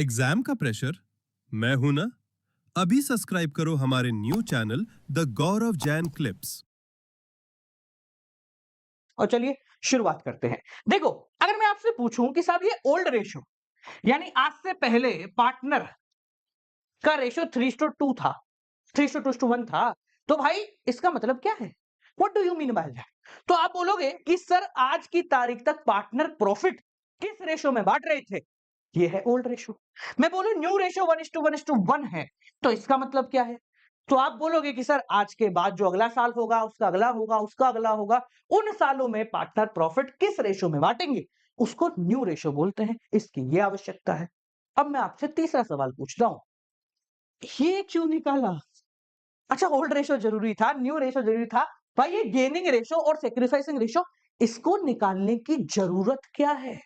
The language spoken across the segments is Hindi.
एग्जाम का प्रेशर? मैं हूं ना। अभी सब्सक्राइब करो हमारे new channel the Gaurav Jain clips. और चलिए शुरुआत करते हैं। देखो, अगर मैं आपसे पूछूं कि साहब ये ओल्ड रेशो यानी आज से पहले पार्टनर का रेशो 3:2 था, 3:2:1 था, तो भाई इसका मतलब क्या है? What do you mean by that? तो आप बोलोगे कि सर आज की तारीख तक पार्टनर प्रॉफिट किस रेशो में बांट रहे थे? ये है ओल्ड रेशो। मैं बोलूं न्यू रेशो 1:1:1 है, तो इसका मतलब क्या है? तो आप बोलोगे कि सर आज के बाद जो अगला साल होगा, उसका अगला होगा, उसका अगला होगा, उन सालों में पार्टनर प्रॉफिट किस रेशो में बांटेंगे? उसको न्यू रेशो बोलते हैं। इसकी ये आवश्यकता है। अब मैं आपसे तीसरा सवाल पूछता हूं, ये क्यों निकाला? अच्छा, ओल्ड रेशो जरूरी था, न्यू रेशो जरूरी था, भाई ये गेनिंग रेशो और सेक्रीफाइसिंग रेशो, इसको निकालने की जरूरत क्या है?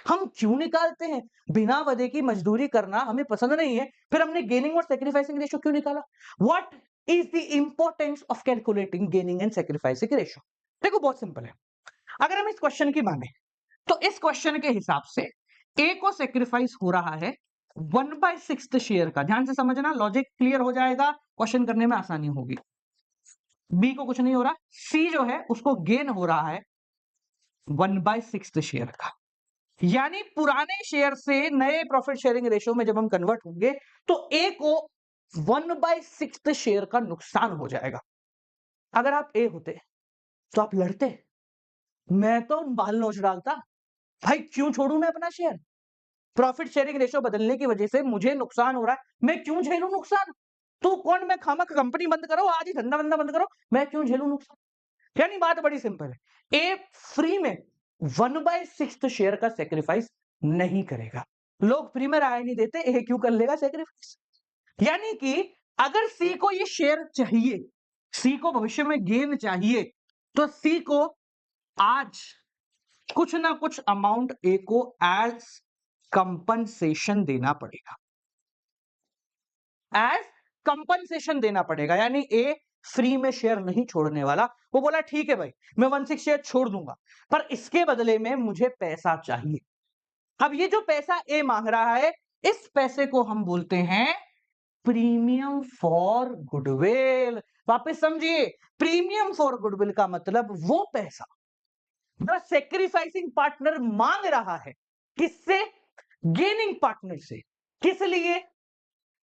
हम क्यों निकालते हैं? बिना वजह की मजदूरी करना हमें पसंद नहीं है, फिर हमने गेनिंग और सेक्रीफाइसिंग रेशो क्यों निकाला? What is the importance of calculating gaining and sacrificing ratio? देखो, बहुत सिंपल है। अगर हम इस क्वेश्चन की माने, तो इस क्वेश्चन के हिसाब से ए को सेक्रीफाइस हो रहा है 1/6 शेयर का। ध्यान से समझना, लॉजिक क्लियर हो जाएगा, क्वेश्चन करने में आसानी होगी। बी को कुछ नहीं हो रहा, सी जो है उसको गेन हो रहा है 1/6 शेयर का। यानी पुराने शेयर से नए प्रॉफिट शेयरिंग रेशो में जब हम कन्वर्ट होंगे, तो ए को 1/6 शेयर का नुकसान हो जाएगा। अगर आप ए होते तो आप लड़ते? मैं तो बाल नोच डालता। भाई क्यों छोड़ू मैं अपना शेयर? प्रॉफिट शेयरिंग रेशो बदलने की वजह से मुझे नुकसान हो रहा है, मैं क्यों झेलूं नुकसान? तू कौन? मैं खामखा कंपनी बंद करो, आज ही धंधा वंदा बंद करो, मैं क्यों झेलूं नुकसान? यानी बात बड़ी सिंपल है, ए फ्री में 1/6 शेयर का सेक्रीफाइस नहीं करेगा। लोग फ्री में राय नहीं देते, ए क्यों कर लेगा सेक्रीफाइस? यानी कि अगर सी को ये शेयर चाहिए, सी को भविष्य में गेन चाहिए, तो सी को आज कुछ ना कुछ अमाउंट ए को एज कंपनसेशन देना पड़ेगा, एज कंपनसेशन देना पड़ेगा। यानी ए फ्री में शेयर नहीं छोड़ने वाला। वो बोला ठीक है भाई, मैं 1/6 शेयर छोड़ दूंगा, पर इसके बदले में मुझे पैसा चाहिए। अब ये जो पैसा ए मांग रहा है, इस पैसे को हम बोलते हैं प्रीमियम फॉर गुडविल। वापस समझिए, प्रीमियम फॉर गुडविल का मतलब वो पैसा द सेक्रीफाइसिंग पार्टनर मांग रहा है। किससे? गेनिंग पार्टनर से। किस लिए?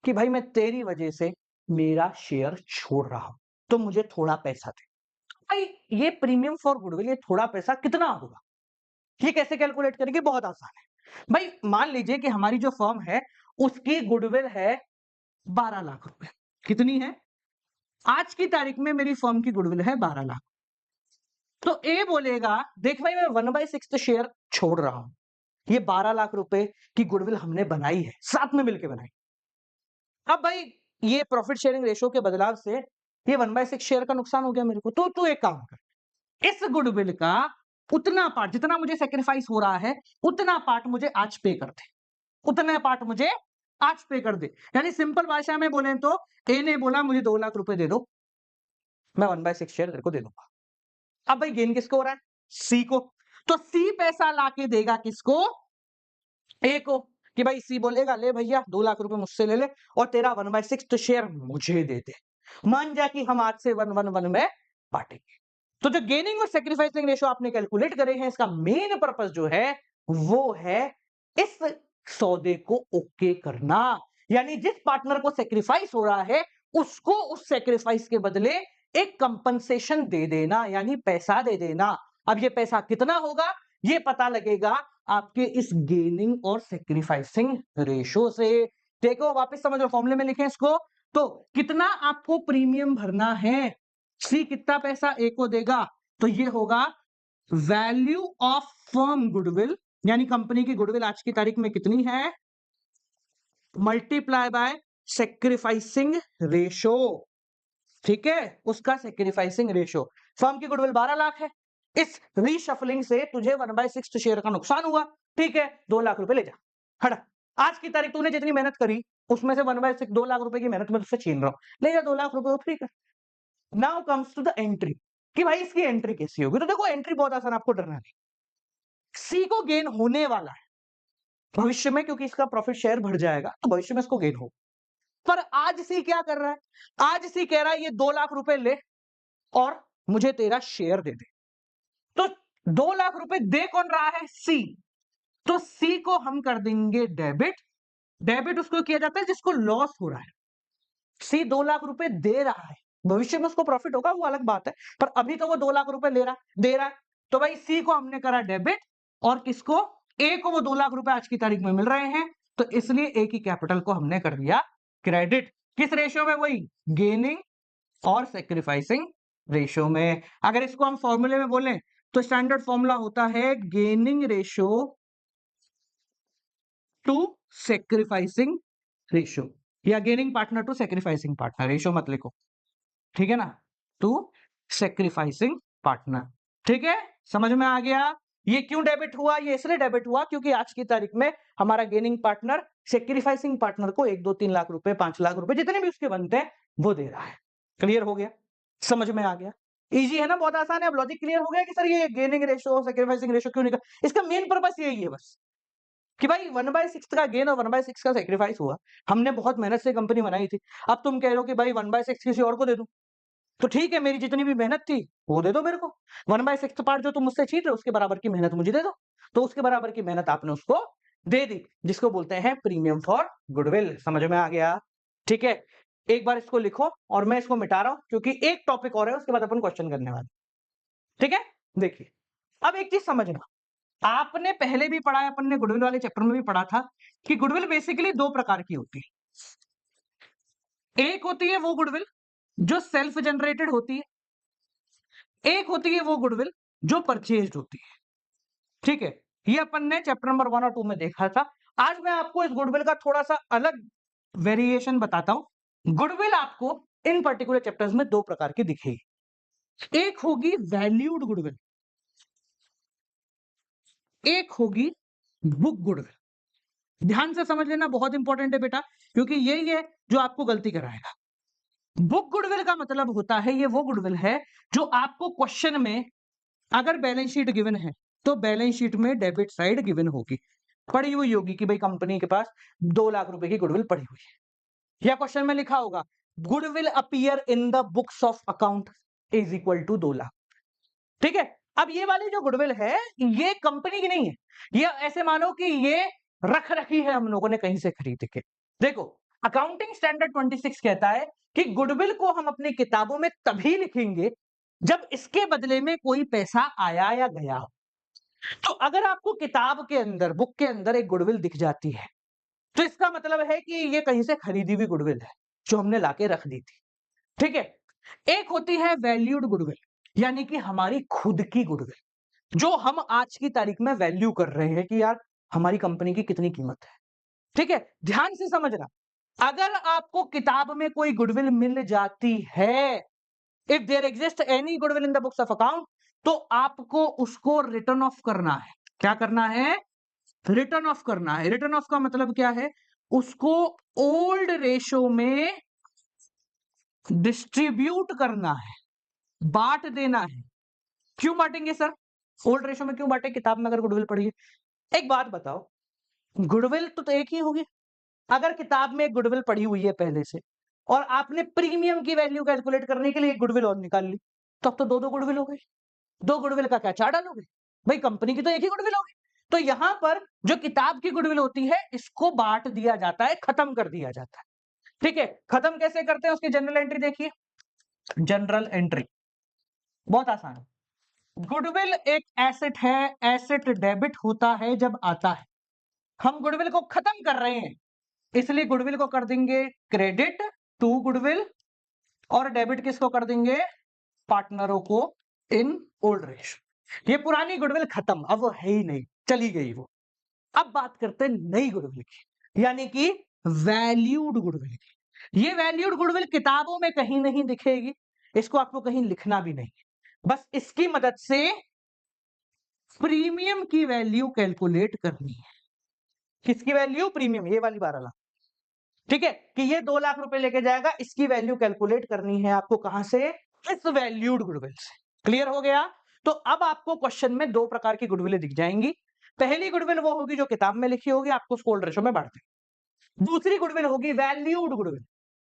कि भाई मैं तेरी वजह से मेरा शेयर छोड़ रहा हूं, तो मुझे थोड़ा पैसा दे। भाई ये प्रीमियम फॉर गुडविल, ये थोड़ा पैसा कितना होगा? ये कैसे कैलकुलेट करेंगे? बहुत आसान है भाई। मान लीजिए कि हमारी जो फर्म है उसकी गुडविल है 12 लाख रुपए। कितनी है? आज की तारीख में मेरी फर्म की गुडविल है 12 लाख। तो ए बोलेगा देख भाई, मैं 1/6 शेयर छोड़ रहा हूं, ये 12 लाख रुपए की गुडविल हमने बनाई है, साथ में मिलकर बनाई। अब भाई ये प्रॉफिट शेयरिंग रेशो के बदलाव से ये 1/6 शेयर का नुकसान हो गया मेरे को। तो तू एक काम कर, इस गुडविल का उतना पार्ट जितना मुझे सेक्रीफाइस हो रहा है, उतना पार्ट मुझे आज पे कर दे, उतना पार्ट मुझे आज पे कर दे। यानी सिंपल भाषा में बोले तो ए ने बोला मुझे 2 लाख रुपए दे दो, मैं 1/6 शेयर तेरे को दे दूंगा। अब भाई गेन किसको हो रहा है? सी को। तो सी पैसा लाके देगा किसको? ए को। कि भाई सी बोलेगा ले भैया 2 लाख रुपए मुझसे ले ले और तेरा 1/6 शेयर मुझे दे दे। मान जा कि हम आज से 1/1 में बांटेंगे। तो जो गेनिंग और सेक्रीफाइसिंग रेशो आपने कैलकुलेट करे हैं, इसका मेन पर्पस जो है वो है इस सौदे को ओके करना। यानी जिस पार्टनर को सेक्रीफाइस हो रहा है उसको उस सेक्रीफाइस के बदले एक कंपनसेशन दे देना, यानी पैसा दे देना। अब ये पैसा कितना होगा ये पता लगेगा आपके इस गेनिंग और सेक्रीफाइसिंग रेशो से। देखो वापस समझो, फॉर्मूले में लिखें इसको, तो कितना आपको प्रीमियम भरना है, सी कितना पैसा ए को देगा, तो ये होगा वैल्यू ऑफ फर्म गुडविल, यानी कंपनी की गुडविल आज की तारीख में कितनी है, मल्टीप्लाई बाय सेक्रीफाइसिंग रेशो। ठीक है, उसका सेक्रीफाइसिंग रेशो। फर्म की गुडविल 12 लाख है, इस रीशफलिंग से तुझे 1/6 शेयर का नुकसान हुआ। ठीक है, 2 लाख रुपए ले जा, हटा। आज की तारीख तूने जितनी मेहनत करी उसमें से 1/6 2 लाख रुपए की मेहनत में तुझसे छीन रहा हूं, ले जा 2 लाख रुपए फ्री कर। Now comes to the entry, कि भाई इसकी एंट्री कैसी होगी? तो देखो एंट्री बहुत आसान, आपको डरना नहीं। सी को गेन होने वाला है, भविष्य में क्योंकि इसका प्रॉफिट शेयर बढ़ जाएगा तो भविष्य में इसको गेन हो। पर आज सी क्या कर रहा है? आज सी कह रहा है ये 2 लाख रुपए ले और मुझे तेरा शेयर दे दे। तो 2 लाख रुपए दे कौन रहा है? सी। तो सी को हम कर देंगे डेबिट। डेबिट उसको किया जाता है जिसको लॉस हो रहा है। सी 2 लाख रुपए दे रहा है, भविष्य में उसको प्रॉफिट होगा वो अलग बात है, पर अभी तो वो 2 लाख रुपए दे रहा है। तो भाई सी को हमने करा डेबिट और किसको? ए को वो 2 लाख रुपए आज की तारीख में मिल रहे हैं, तो इसलिए ए की कैपिटल को हमने कर दिया क्रेडिट। किस रेशियो में? वही गेनिंग और सेक्रीफाइसिंग रेशियो में। अगर इसको हम फॉर्मूले में बोलें तो स्टैंडर्ड फॉर्मूला होता है gaining ratio to sacrificing ratio, या gaining partner to sacrificing partner. Ratio मत लिखो, ठीक है ना, टू सेक्रीफाइसिंग पार्टनर। ठीक है, समझ में आ गया? ये क्यों डेबिट हुआ? ये इसलिए डेबिट हुआ क्योंकि आज की तारीख में हमारा गेनिंग पार्टनर सेक्रीफाइसिंग पार्टनर को 1 2 3 लाख रुपए 5 लाख रुपए जितने भी उसके बनते हैं वो दे रहा है। क्लियर हो गया? समझ में आ गया? इजी है ना, बहुत आसान है। अब लॉजिक क्लियर हो गया कि सर ये गेनिंग रेशियो सेक्रीफाइसिंग रेशियो क्यों निकला? इसका मेन पर्पस यही है बस कि भाई 1/6 का गेन और 1/6 का सेक्रीफाइस हुआ। हमने बहुत मेहनत से कंपनी बनाई थी, अब तुम कह रहे हो कि भाई 1/6 किसी और को दे दूं, तो ठीक है, मेरी जितनी भी मेहनत थी वो दे दो मेरे को। 1/6 पार्ट जो तुम मुझसे छीन रहे हो उसके बराबर की मेहनत मुझे दे दो। तो उसके बराबर की मेहनत आपने उसको दे दी, जिसको बोलते हैं प्रीमियम फॉर गुडविल। समझ में आ गया? ठीक है, एक बार इसको लिखो और मैं इसको मिटा रहा हूं क्योंकि एक टॉपिक और है, उसके बाद अपन क्वेश्चन करने वाले। ठीक है, देखिए अब एक चीज समझना, आपने पहले भी पढ़ा है, अपन ने गुडविल वाले चैप्टर में भी पढ़ा था कि गुडविल बेसिकली 2 प्रकार की होती है। एक होती है वो गुडविल जो सेल्फ जनरेटेड होती है, एक होती है वो गुडविल जो परचेज्ड होती है। ठीक है, ये अपन ने चैप्टर नंबर 1 और 2 में देखा था। आज मैं आपको इस गुडविल का थोड़ा सा अलग वेरिएशन बताता हूं। गुडविल आपको इन पर्टिकुलर चैप्टर्स में 2 प्रकार की दिखेगी। एक होगी वैल्यूड गुडविल, एक होगी बुक गुडविल। ध्यान से समझ लेना, बहुत इंपॉर्टेंट है बेटा, क्योंकि यही है जो आपको गलती कराएगा। बुक गुडविल का मतलब होता है, ये वो गुडविल है जो आपको क्वेश्चन में अगर बैलेंस शीट गिवन है तो बैलेंस शीट में डेबिट साइड गिवन होगी, पड़ी हुई होगी कि भाई कंपनी के पास 2 लाख रुपए की गुडविल पड़ी हुई है, या क्वेश्चन में लिखा होगा goodwill appear in the books of account is equal to 2 lakh. ठीक है, अब ये वाली जो गुडविल है ये कंपनी की नहीं है, ये ऐसे मानो कि ये रख रखी है हम लोगों ने कहीं से खरीद के। देखो, अकाउंटिंग स्टैंडर्ड 26 कहता है कि गुडविल को हम अपनी किताबों में तभी लिखेंगे जब इसके बदले में कोई पैसा आया या गया हो। तो अगर आपको किताब के अंदर, बुक के अंदर एक गुडविल दिख जाती है तो इसका मतलब है कि ये कहीं से खरीदी हुई गुडविल है जो हमने लाके रख दी थी। ठीक है, एक होती है वैल्यूड गुडविल, यानी कि हमारी खुद की गुडविल जो हम आज की तारीख में वैल्यू कर रहे हैं कि यार हमारी कंपनी की कितनी कीमत है। ठीक है, ध्यान से समझना, अगर आपको किताब में कोई गुडविल मिल जाती है, if there exist any goodwill in the books of account, तो आपको उसको रिटर्न ऑफ करना है। क्या करना है? रिटर्न ऑफ करना है। रिटर्न ऑफ का मतलब क्या है? उसको ओल्ड रेशो में डिस्ट्रीब्यूट करना है, बांट देना है। क्यों बांटेंगे सर? ओल्ड रेशो में क्यों बांटे? किताब में अगर गुडविल पड़ी है। एक बात बताओ, गुडविल तो एक ही होगी। अगर किताब में गुडविल पड़ी हुई है पहले से और आपने प्रीमियम की वैल्यू कैलकुलेट करने के लिए एक गुडविल और निकाल ली, तो अब तो दो गुडविल हो गई। 2 गुडविल का क्या चार डालोगे? भाई कंपनी की तो एक ही गुडविल होगी। तो यहां पर जो किताब की गुडविल होती है इसको बांट दिया जाता है, खत्म कर दिया जाता है। ठीक है, खत्म कैसे करते हैं उसकी जनरल एंट्री देखिए। जनरल एंट्री बहुत आसान है। गुडविल एक एसेट है, एसेट डेबिट होता है जब आता है। हम गुडविल को खत्म कर रहे हैं इसलिए गुडविल को कर देंगे क्रेडिट टू गुडविल, और डेबिट किसको कर देंगे? पार्टनरों को इन ओल्ड रेशो। ये पुरानी गुडविल खत्म, अब वो है ही नहीं, चली गई वो। अब बात करते हैं नई गुडविल की, यानी कि वैल्यूड गुडविल की। ये वैल्यूड गुडविल किताबों में कहीं नहीं दिखेगी, इसको आपको कहीं लिखना भी नहीं, बस इसकी मदद से प्रीमियम की वैल्यू कैलकुलेट करनी है। किसकी वैल्यू? प्रीमियम, ये वाली 12 लाख। ठीक है, कि ये 2 लाख रुपए लेके जाएगा, इसकी वैल्यू कैलकुलेट करनी है आपको। कहां से? इस वैल्यूड गुडविल से। क्लियर हो गया? तो अब आपको क्वेश्चन में 2 प्रकार की गुडविल दिख जाएंगी। पहली गुडविल वो होगी जो किताब में लिखी होगी, आपको उसको ओल्ड रेशो में बांटते हैं। दूसरी गुडविल होगी वैल्यूड गुडविल,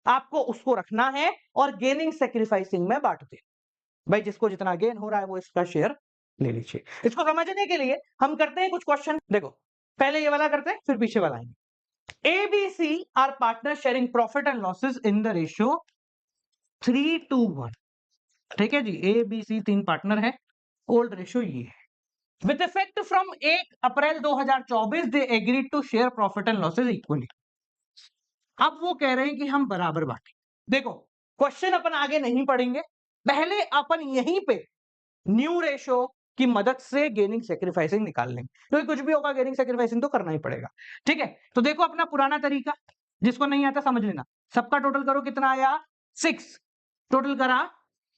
आपको उसको रखना है और गेनिंग सैक्रिफाइसिंग में बांटते हैं। भाई जिसको जितना गेन हो रहा है वो इसका शेयर ले लीजिए। इसको समझने के लिए हम करते हैं कुछ क्वेश्चन। देखो पहले ये वाला करते हैं, फिर पीछे वाला आएंगे। ABC are partner sharing profit and losses in the ratio 3:1। ठीक है जी, ABC 3 पार्टनर है, ओल्ड रेशियो ये है। With effect from 1 April 2024 they agreed to share profit and losses equally. अब वो कह रहे हैं कि हम बराबर बांटें। देखो क्वेश्चन अपन आगे नहीं पढ़ेंगे, पहले अपन यहीं पे न्यू रेशो की मदद से गेनिंग सैक्रिफाइसिंग निकाल लेंगे, क्योंकि कुछ भी होगा गेनिंग सैक्रिफाइसिंग तो करना ही पड़ेगा। ठीक है, तो देखो अपना पुराना तरीका, जिसको नहीं आता समझ लेना। सबका टोटल करो, कितना आया 6, टोटल करा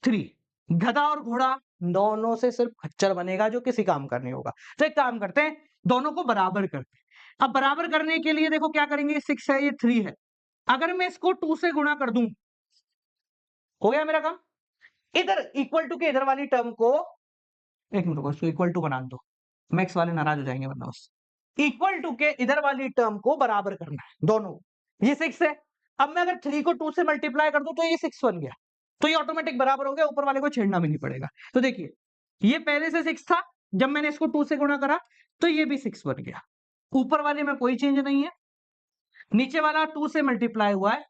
3। गधा और घोड़ा दोनों से सिर्फ खच्चर बनेगा जो किसी काम का नहीं होगा। तो एक काम करते हैं, दोनों को बराबर करते हैं। अब बराबर करने के लिए देखो क्या करेंगे, 6 है, ये 3 है। अगर मैं इसको 2 से गुणा कर दूं, हो गया मेरा काम। इधर इक्वल टू के इधर वाली टर्म को, एक मिनट को इसको इक्वल टू बना दो, मैक्स वाले नाराज हो जाएंगे वरना बस। इक्वल टू के इधर वाली टर्म को बराबर करना है दोनों। ये 6 है, अब मैं अगर 3 को 2 से मल्टीप्लाई कर दूं तो ये 6 बन गया, तो ये ऑटोमेटिक बराबर हो गया, ऊपर वाले को छेड़ना भी नहीं पड़ेगा। तो देखिए ये पहले से 6 था, जब मैंने इसको 2 से गुणा करा तो ये भी 6 बन गया। ऊपर वाले में कोई चेंज नहीं है, नीचे वाला 2 से मल्टीप्लाई हुआ है।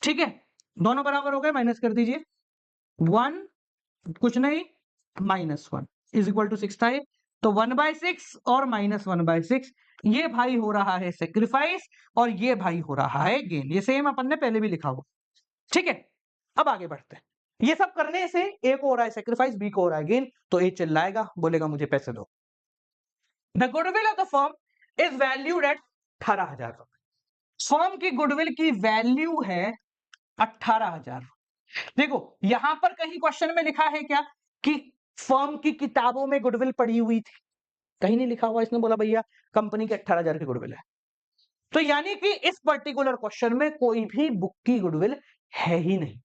ठीक है, दोनों बराबर हो गए, माइनस कर दीजिए। 1 कुछ नहीं, -1 इज इक्वल टू 6 था ये, तो 1/6 और -1/6, ये भाई हो रहा है सेक्रीफाइस और ये भाई हो रहा है गेन। ये सेम अपन ने पहले भी लिखा हुआ। ठीक है, अब आगे बढ़ते हैं। ये सब करने से ए को हो रहा है सेक्रीफाइस, बी को हो रहा है गेन, तो ए चिल्लाएगा, बोलेगा मुझे पैसे दो। The goodwill of the firm is valued at 18,000 रुपए। फर्म की गुडविल की वैल्यू है 18,000। देखो यहां पर कहीं क्वेश्चन में लिखा है क्या कि फर्म की किताबों में गुडविल पड़ी हुई थी? कहीं नहीं लिखा हुआ। इसने बोला भैया कंपनी के 18,000 की गुडविल है, तो यानी कि इस पर्टिकुलर क्वेश्चन में कोई भी बुक की गुडविल है ही नहीं,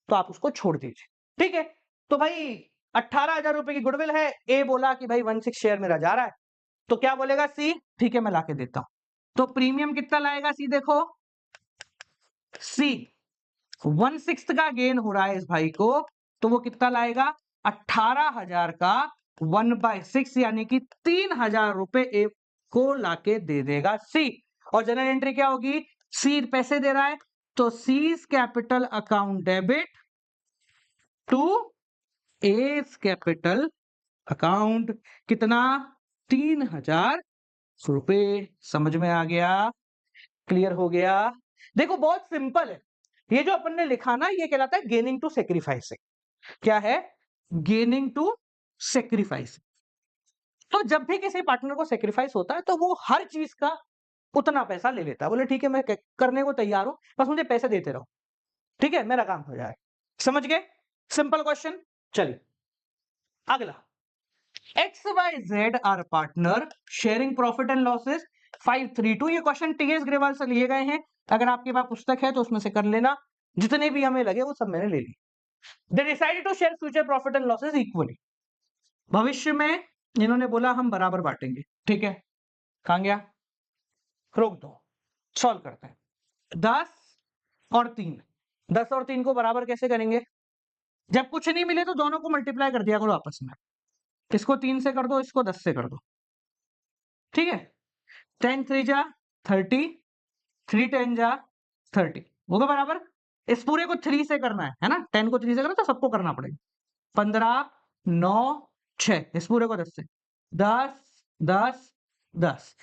तो आप उसको छोड़ दीजिए। ठीक है, तो भाई 18,000 रुपए की गुडविल है, ए बोला कि भाई 1/6 शेयर मेरा जा रहा है, तो क्या बोलेगा सी, ठीक है मैं लाके देता हूं। तो प्रीमियम कितना लाएगा सी, देखो सी 1/6 का गेन हो रहा है इस भाई को, तो वो कितना लाएगा 18,000 का 1/6 यानी कि 3,000 रुपए ए को लाके दे देगा सी। और जनरल एंट्री क्या होगी, सी पैसे दे रहा है तो C's capital account debit to A's capital account, कितना 3,000 रुपए। समझ में आ गया, क्लियर हो गया। देखो बहुत सिंपल है, ये जो अपन ने लिखा ना ये कहलाता है गेनिंग टू सेक्रीफाइसिंग। क्या है, गेनिंग टू सेक्रीफाइसिंग। तो जब भी किसी पार्टनर को सेक्रीफाइस होता है तो वो हर चीज का उतना पैसा ले लेता है, बोले ठीक है मैं करने को तैयार हूं, बस मुझे पैसे देते रहो, ठीक है मेरा काम हो जाए। समझ गए, सिंपल क्वेश्चन। चलिए अगला, XYZ are partner sharing profit and losses 532। ये क्वेश्चन टीएस ग्रेवाल से लिए गए हैं, अगर आपके पास पुस्तक है तो उसमें से कर लेना, जितने भी हमें लगे वो सब मैंने ले ली। They decided to share future profit and losses equally. भविष्य में इन्होंने बोला हम बराबर बांटेंगे। ठीक है, कहां गया, रोक दो, सॉल्व करते हैं। 10 और 3, 10 और 3 को बराबर कैसे करेंगे, जब कुछ नहीं मिले तो दोनों को मल्टीप्लाई कर दिया करो आपस में, इसको 3 से कर दो, इसको 10 से कर दो। ठीक है, 10 3 जा 30, 3 10 जा 30, होगा बराबर। इस पूरे को 3 से करना है ना, 10 को 3 से करना तो सबको करना पड़ेगा। 15 9 6, इस पूरे को 10 से, 10 10 10।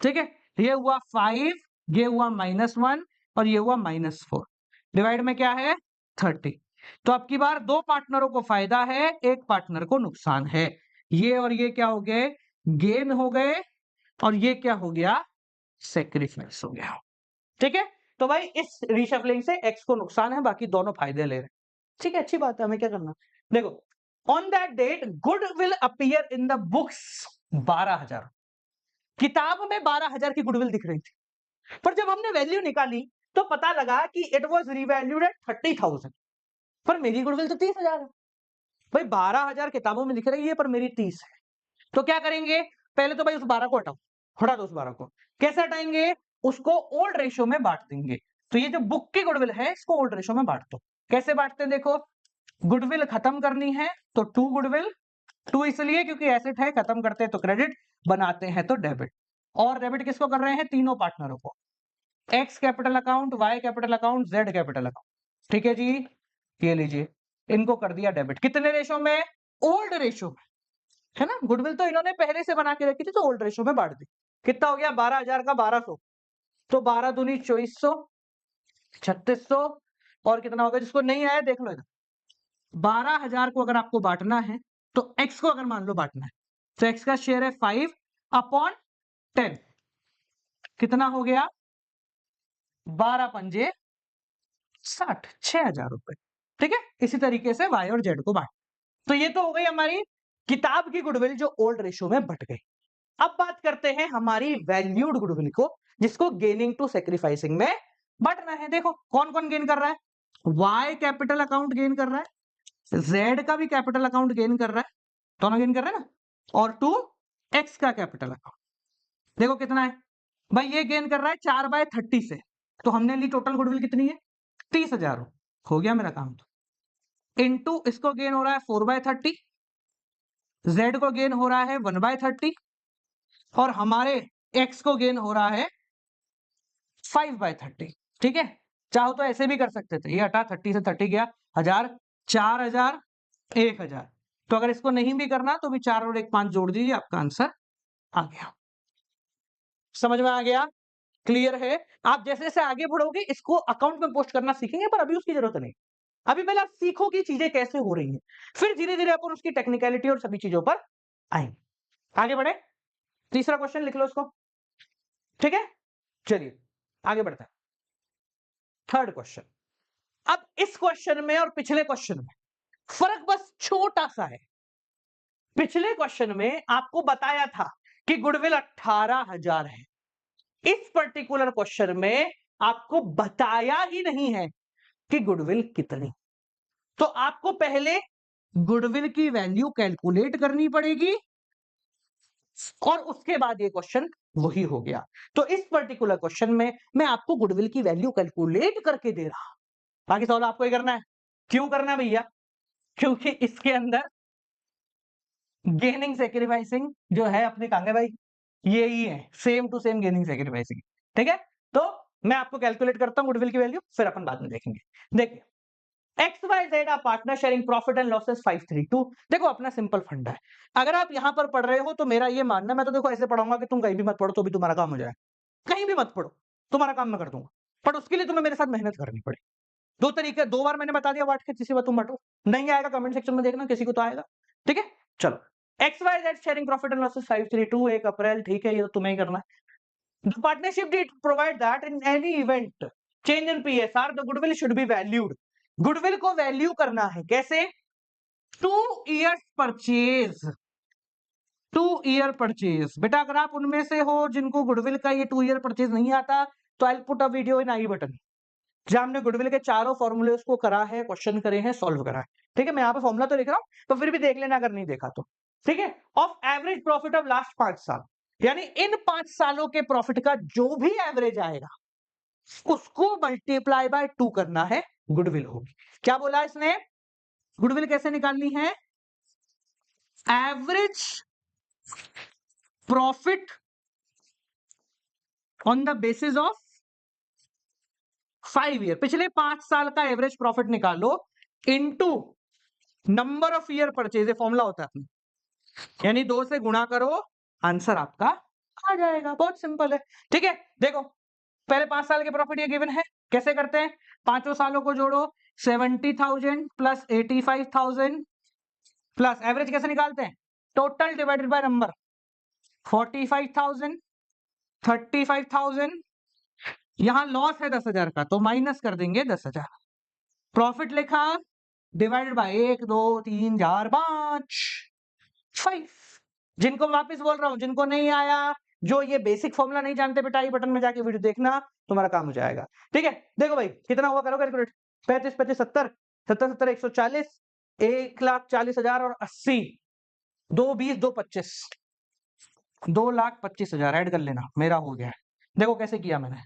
ठीक है, ये हुआ 5, ये हुआ -1 और ये हुआ -4, डिवाइड में क्या है 30। तो अब की बार दो पार्टनरों को फायदा है, एक पार्टनर को नुकसान है। ये और ये क्या हो गए, गेन हो गए, और ये क्या हो गया, सेक्रीफाइस हो गया। ठीक है, तो भाई इस रीशफलिंग से एक्स को नुकसान है, बाकी दोनों फायदे ले रहे हैं। ठीक है, अच्छी बात है, हमें क्या करना, देखो on that date goodwill appear in the books 12,000। किताब में 12,000 की गुडविल दिख रही थी, पर जब हमने वैल्यू निकाली तो पता लगा कि इट वाज रीवैल्यूड एट 30,000, पर मेरी गुडविल तो 30,000 है। भाई 12,000 किताबों में लिख रही है पर मेरी 30 है, तो क्या करेंगे, पहले तो भाई उस 12 को हटाओ, हटा दो उस 12 को। कैसे हटाएंगे, उसको ओल्ड रेशियो में बांट देंगे। तो ये जो बुक की गुडविल है इसको ओल्ड रेशियो में बांट दो। कैसे बांटते हैं देखो, गुडविल खत्म करनी है तो 2 गुडविल, 2 इसलिए क्योंकि एसेट है, खत्म करते हैं तो क्रेडिट, बनाते हैं तो डेबिट। और डेबिट किसको कर रहे हैं, तीनों पार्टनरों को, X capital account, Y capital account, Z capital account. ठीक है जी, ये लीजिए, इनको कर दिया डेबिट। कितने रेशो में, ओल्ड रेशो में, है ना। गुडविल तो इन्होंने पहले से बना के रखी थी तो ओल्ड रेशो में बांट दी। कितना हो गया, 12,000 का 1200, तो 12 दूनी 2400, 3600, और कितना होगा, जिसको नहीं आया देख लो इधर। 12,000 को अगर आपको बांटना है तो x को अगर मान लो बांटना है तो x का शेयर है 5/10, कितना हो गया, 12 पंजे 60, 6,000 रुपए। ठीक है, इसी तरीके से y और z को बांट। तो ये तो हो गई हमारी किताब की गुडविल जो ओल्ड रेशियो में बट गई। अब बात करते हैं हमारी वैल्यूड गुडविल को, जिसको गेनिंग टू सेक्रीफाइसिंग में बांटना है। देखो कौन कौन गेन कर रहा है, y कैपिटल अकाउंट गेन कर रहा है, z का भी कैपिटल अकाउंट गेन कर रहा है, दोनों गेन कर रहे हैं ना, और 2 x का कैपिटल अकाउंट। देखो कितना है भाई, ये गेन कर रहा है 4/30 से, तो हमने ली टोटल गुडविल कितनी है, 30,000। हो गया मेरा काम। तो इनटू इसको गेन हो रहा है 4/30, z को गेन हो रहा है 1/30, और हमारे x को गेन हो रहा है 5/30। ठीक है, चाहो तो ऐसे भी कर सकते थे, ये हटा 30 से 30 गया, 1000, 4,000, 1,000। तो अगर इसको नहीं भी करना तो भी 4 और 1 5 जोड़ दीजिए, आपका आंसर आ गया। समझ में आ गया, क्लियर है। आप जैसे जैसे आगे बढ़ोगे इसको अकाउंट में पोस्ट करना सीखेंगे, पर अभी उसकी जरूरत नहीं। अभी पहले आप सीखो कि चीजें कैसे हो रही हैं, फिर धीरे धीरे अपन उसकी टेक्निकलिटी और सभी चीजों पर आएंगे। आगे बढ़े, तीसरा क्वेश्चन लिख लो उसको। ठीक है, चलिए आगे बढ़ते हैं। Third question. अब इस क्वेश्चन में और पिछले क्वेश्चन में फर्क बस छोटा सा है। पिछले क्वेश्चन में आपको बताया था कि गुडविल 18,000 है, इस पर्टिकुलर क्वेश्चन में आपको बताया ही नहीं है कि गुडविल कितनी। तो आपको पहले गुडविल की वैल्यू कैलकुलेट करनी पड़ेगी और उसके बाद ये क्वेश्चन वही हो गया। तो इस पर्टिकुलर क्वेश्चन में मैं आपको गुडविल की वैल्यू कैलकुलेट करके दे रहा हूं, बाकी सवाल आपको ही करना है। क्यों करना है भैया, क्योंकि इसके अंदर गेनिंग सेक्रीफाइसिंग जो है अपने कांगे भाई यही है, same to same gaining sacrificing. ठीक है, तो मैं आपको कैलकुलेट करता हूं गुडविल की वैल्यू, फिर अपन बाद में देखेंगे। देखिए, XYZ are partner sharing profit and losses 532। देखो अपना सिंपल फंडा है, अगर आप यहां पर पढ़ रहे हो तो मेरा ये मानना, मैं तो देखो ऐसे पढ़ाऊंगा कि तुम कहीं भी मत पढ़ो तो भी तुम्हारा काम हो जाए, कहीं भी मत पढ़ो तुम्हारा काम मैं कर दूंगा, पर उसके लिए तुम्हें मेरे साथ मेहनत करनी पड़े। दो तरीके, 2 बार मैंने बता दिया बांट के, किसी बार तुम बांटो, नहीं आएगा कमेंट सेक्शन में देखना, किसी को तो आएगा। ठीक है, चलो XYZ sharing profit and losses 532, 1 अप्रैल। ठीक है, ये तो तुम्हें ही करना है। The partnership did provide that in any event change in PSR the goodwill should be valued। Goodwill को वैल्यू करना है कैसे, 2 years परचेज, 2 year परचेज। बेटा अगर आप उनमें से हो जिनको गुडविल का ये 2 year परचेज नहीं आता तो I put a video in I button, जहां हमने गुडविल के चारों फॉर्मूले उसको करा है, क्वेश्चन करे हैं, सॉल्व करा है। ठीक है, मैं यहाँ पे फॉर्मूला तो लिख रहा हूं, तो फिर भी देख लेना अगर नहीं देखा तो। ठीक है, of average profit of last 5 साल, यानी इन 5 सालों के प्रॉफिट का जो भी एवरेज आएगा उसको मल्टीप्लाई बाय 2 करना है, गुडविल होगी। क्या बोला इसने, गुडविल कैसे निकालनी है, average profit on the basis of 5 year, पिछले 5 साल का एवरेज प्रॉफिट निकालो into number of year purchase, formula होता है अपना, यानी 2 से गुणा करो, आंसर आपका आ जाएगा। बहुत सिंपल है। ठीक है, देखो पहले 5 साल के प्रॉफिट ये गिवन है, कैसे करते हैं, पांचों सालों को जोड़ो, 70,000 प्लस 85,000 प्लस एवरेज कैसे निकालते हैं, टोटल डिवाइडेड बाय नंबर, 45,000, 35,000, यहां लॉस है 10,000 का तो माइनस कर देंगे 10,000, प्रॉफिट लिखा डिवाइडेड बाय 1 2 3 4 5 5। जिनको वापस बोल रहा हूं, जिनको नहीं आया, जो ये बेसिक फॉर्मूला नहीं जानते, बेटा आई बटन में जाके वीडियो देखना, तुम्हारा काम हो जाएगा। ठीक है, देखो भाई कितना हुआ, करो कैलकुलेट, 35 35 70 70 70 140, 1,40,000 और 80, 2 20 2 25 2,25,000 ऐड कर लेना, मेरा हो गया। देखो कैसे किया मैंने,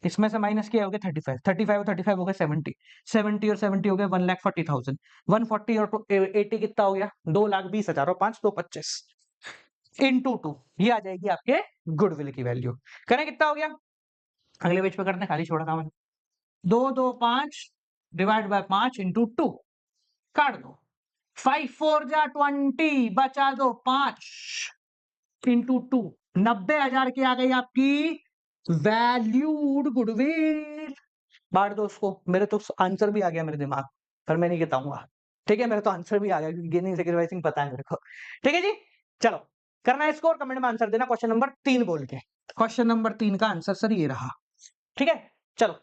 इसमें से माइनस किया हो गया 35, 35 और 35 हो गए 70, 70 और 70 हो गए 1,40,000, 140 और 80 कितना हो गया 2,20,000 और 5 225 इंटू 2, ये आ जाएगी आपके गुडविल की वैल्यू। करें कितना हो गया, अगले पेज पे करते हैं, खाली छोड़ा था मैंने। 225 डिवाइड बाय 5 इंटू 2, काट दो, 5 4 जा 20, बचा दो 5 इंटू 2, 90,000 की आ गई आपकी वैल्यूड गुडविल। बांट दो उसको, मेरे तो आंसर भी आ गया मेरे दिमाग, पर मैं नहीं बताऊंगा। ठीक है, मेरे तो आंसर भी आ गया क्योंकि गेनिंग सेक्रीफाइसिंग पता है मेरे को। ठीक है जी, चलो करना है इसको और कमेंट में आंसर देना क्वेश्चन नंबर 3 बोल के। क्वेश्चन नंबर 3 का आंसर सर ये रहा। ठीक है, चलो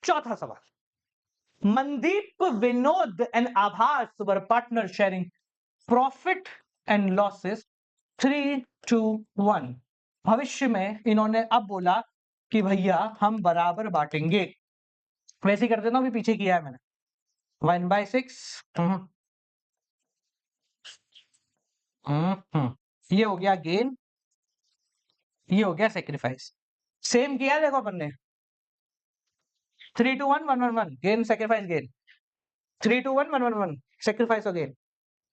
चौथा सवाल। Mandeep, Vinod and Abhas were partner sharing profit and losses 3:1। भविष्य में इन्होंने अब बोला कि भैया हम बराबर बांटेंगे। वैसे ही कर देता हूं, अभी पीछे किया है मैंने। 1/6 ये हो गया गेन, ये हो गया सेक्रीफाइस। सेम किया देखो अपन ने, 3:1 111 गेन सेक्रीफाइस गेन, 3:1 111 सेक्रीफाइस और गेन।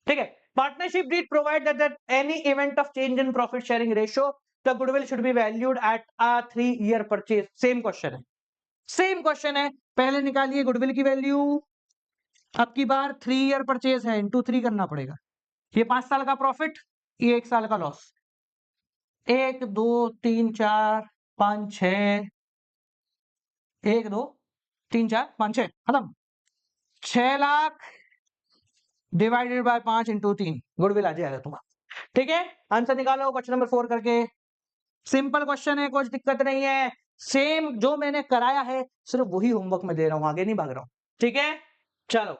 ठीक है, partnership deed provide that any event of change in profit sharing ratio the goodwill should be valued at a 3-year purchase. Same question है, सेम क्वेश्चन है। पहले निकालिए गुडविल की वैल्यू, अब की बार 3-year परचेज है, इंटू 3 करना पड़ेगा। ये 5 साल का प्रॉफिट, ये 1 साल का लॉस। 1 2 3 4 5 6, 1 2 3 4 5 6 खत्म। 6 lakh divided by 5 into 3 goodwill आ जाएगा तुम्हारा। ठीक है, आंसर निकालो क्वेश्चन नंबर 4 करके। सिंपल क्वेश्चन है, कुछ दिक्कत नहीं है। सेम जो मैंने कराया है सिर्फ वही होमवर्क में दे रहा हूं, आगे नहीं भाग रहा हूं। ठीक है, चलो